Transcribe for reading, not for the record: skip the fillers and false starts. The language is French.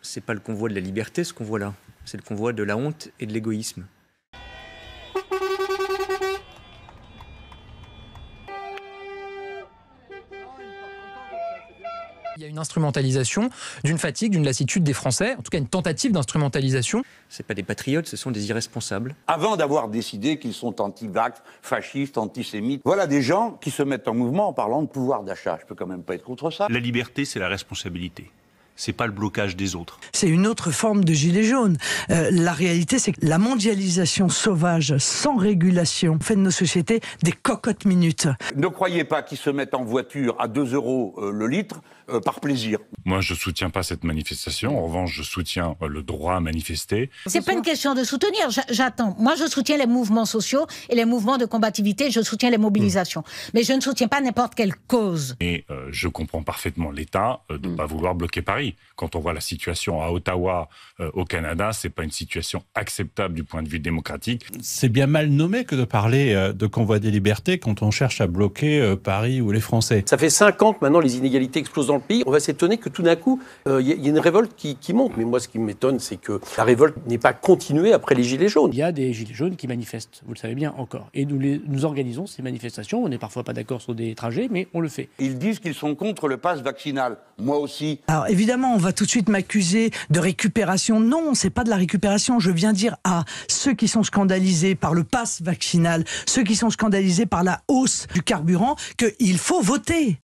C'est pas le convoi de la liberté, ce convoi-là. C'est le convoi de la honte et de l'égoïsme. Il y a une instrumentalisation d'une fatigue, d'une lassitude des Français, en tout cas une tentative d'instrumentalisation. C'est pas des patriotes, ce sont des irresponsables. Avant d'avoir décidé qu'ils sont anti-vax, fascistes, antisémites, voilà des gens qui se mettent en mouvement en parlant de pouvoir d'achat. Je peux quand même pas être contre ça. La liberté, c'est la responsabilité. C'est pas le blocage des autres. C'est une autre forme de gilet jaune. La réalité, c'est que la mondialisation sauvage, sans régulation, fait de nos sociétés des cocottes minutes. Ne croyez pas qu'ils se mettent en voiture à 2 € le litre par plaisir. Moi, je soutiens pas cette manifestation. En revanche, je soutiens le droit à manifester. C'est pas une question de soutenir. J'attends. Moi, je soutiens les mouvements sociaux et les mouvements de combativité. Je soutiens les mobilisations. Mais je ne soutiens pas n'importe quelle cause. Et je comprends parfaitement l'État de ne pas vouloir bloquer Paris. Quand on voit la situation à Ottawa, au Canada, c'est pas une situation acceptable du point de vue démocratique. C'est bien mal nommé que de parler de convoi des libertés quand on cherche à bloquer Paris ou les Français. Ça fait 5 ans que maintenant les inégalités explosent dans le pays. On va s'étonner que tout d'un coup, il y a une révolte qui monte. Mais moi, ce qui m'étonne, c'est que la révolte n'est pas continuée après les Gilets jaunes. Il y a des Gilets jaunes qui manifestent, vous le savez bien encore. Et nous organisons ces manifestations. On n'est parfois pas d'accord sur des trajets, mais on le fait. Ils disent qu'ils sont contre le pass vaccinal. Moi aussi. Alors évidemment, on va tout de suite m'accuser de récupération. Non, c'est pas de la récupération. Je viens dire à ceux qui sont scandalisés par le pass vaccinal, ceux qui sont scandalisés par la hausse du carburant, qu'il faut voter.